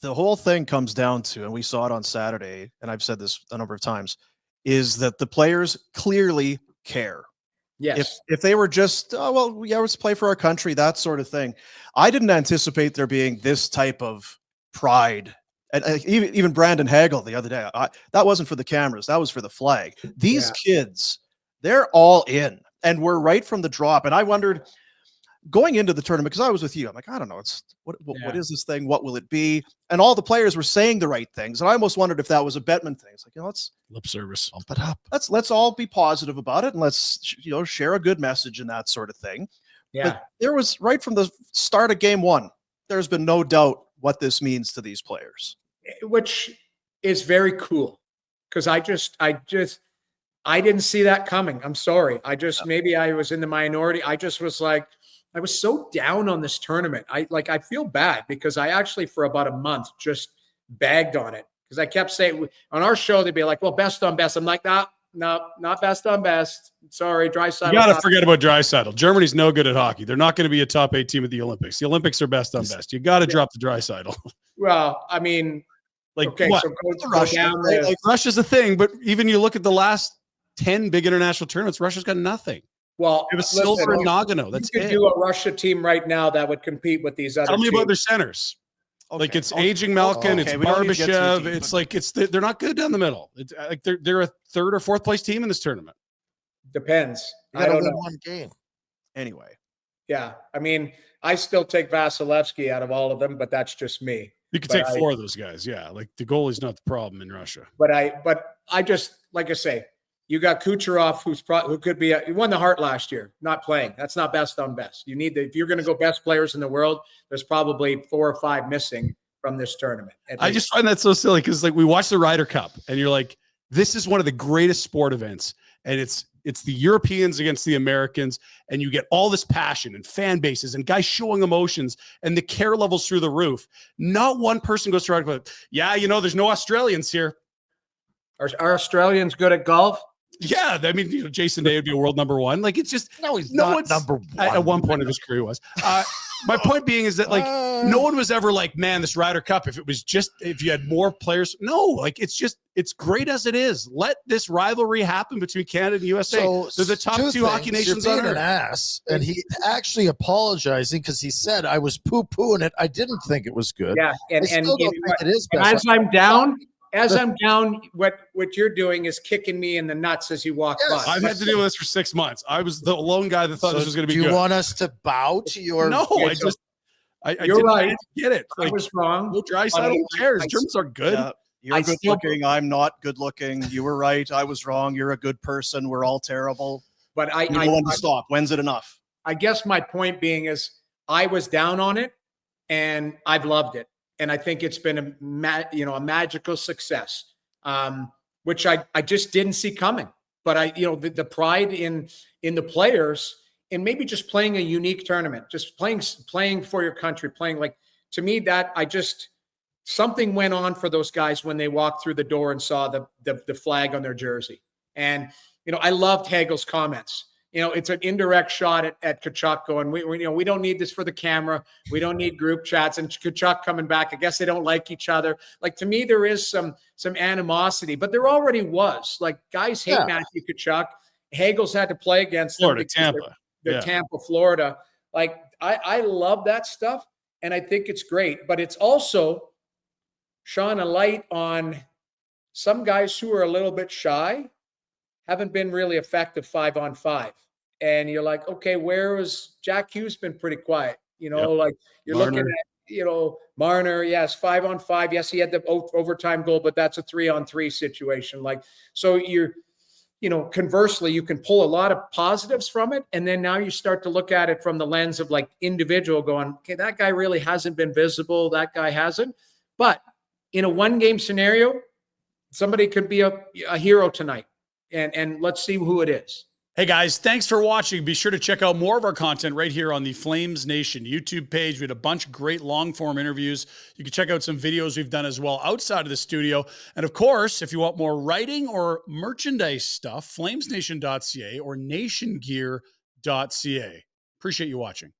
the whole thing comes down to, and we saw it on Saturday, and I've said this a number of times, is that the players clearly care. Yes. If they were just, oh, well, yeah, let's play for our country, that sort of thing. I didn't anticipate there being this type of pride. And even Brandon Hagel the other day, that wasn't for the cameras. That was for the flag. These kids, they're all in, and we're right from the drop. And I wondered, going into the tournament, because I was with you, I'm like, I don't know, it's what is this thing? What will it be? And all the players were saying the right things. And I almost wondered if that was a Bettman thing. It's like, let's lip service, bump it up. Let's all be positive about it, and let's share a good message and that sort of thing. Yeah. But there was, right from the start of game one, there's been no doubt what this means to these players. Which is very cool, because I didn't see that coming. I'm sorry. Maybe I was in the minority. I just was like, I was so down on this tournament. I feel bad, because I actually for about a month just bagged on it, because I kept saying on our show, they'd be like, well, best on best. I'm like, no, not best on best. Sorry, Draisaitl. You got to forget about Draisaitl. Germany's no good at hockey. They're not going to be a top 8 team at the Olympics. The Olympics are best on best. You got to drop the Draisaitl. Well, I mean, okay, so Russia, right? Like Russia's a thing, but even you look at the last 10 big international tournaments, Russia's got nothing. Well, it was silver in Nagano. That's you could do a Russia team right now that would compete with these other. Tell me teams. about their centers. Okay. Like it's aging Malkin, it's Barbashev. It's like they're not good down the middle. It's like they're a 3rd or 4th place team in this tournament. Depends. I don't know. One game anyway. Yeah, I mean, I still take Vasilevsky out of all of them, but that's just me. You could take 4 of those guys. Yeah, like the goalie's not the problem in Russia. But I just, like I say, you got Kucherov, who could be he won the Hart last year, not playing. That's not best on best. You need if you're going to go best players in the world, there's probably 4 or 5 missing from this tournament. I just find that so silly, because like we watch the Ryder Cup and you're like, this is one of the greatest sport events, and it's the Europeans against the Americans, and you get all this passion and fan bases and guys showing emotions, and the care levels through the roof. Not one person goes to Ryder Cup. Yeah, there's no Australians here. Are Australians good at golf? Yeah, I mean, Jason Day would be a world number 1. Like, it's just he's not number 1. At one point of his career, he was. My point being is that like no one was ever like, man, this Ryder Cup. If you had more players, no, like it's great as it is. Let this rivalry happen between Canada and USA. So, they're the top 2 hockey nations on earth. An ass, and he actually apologizing, because he said I was poo-pooing it. I didn't think it was good. Yeah, and it is best. As I'm down. As I'm down, what you're doing is kicking me in the nuts as you walk by. I've had to deal with this for 6 months. I was the lone guy that thought this was going to be good. Do you want us to bow to your? No, you're right. I get it. I was wrong. No Draisaitl, who cares? Germans are good. You're good looking. I'm not good looking. You were right. I was wrong. You're a good person. We're all terrible. But I want to stop. When's it enough? I guess my point being is I was down on it, and I've loved it. And I think it's been a magical success, which I just didn't see coming. But the pride in the players, and maybe just playing a unique tournament, just playing for your country, to me that something went on for those guys when they walked through the door and saw the flag on their jersey. And I loved Hagel's comments. It's an indirect shot at Tkachuk going, we don't need this for the camera. We don't need group chats. And Tkachuk coming back. I guess they don't like each other. Like, to me, there is some animosity, but there already was. Like, guys hate Matthew Tkachuk. Hagel's had to play against Florida, Tampa. Tampa, Florida. Like, I love that stuff, and I think it's great. But it's also shone a light on some guys who are a little bit shy, haven't been really effective 5-on-5. And you're like, okay, where was Jack Hughes? Been pretty quiet, like you're Marner. Looking at, Marner, yes, 5-on-5. Yes, he had the overtime goal, but that's a 3-on-3 situation. Like, so conversely, you can pull a lot of positives from it. And then now you start to look at it from the lens of like individual going, okay, that guy really hasn't been visible. That guy hasn't. But in a 1-game scenario, somebody could be a hero tonight. And let's see who it is. Hey guys, thanks for watching. Be sure to check out more of our content right here on the Flames Nation YouTube page. We had a bunch of great long-form interviews. You can check out some videos we've done as well outside of the studio. And of course, if you want more writing or merchandise stuff, flamesnation.ca or nationgear.ca. Appreciate you watching.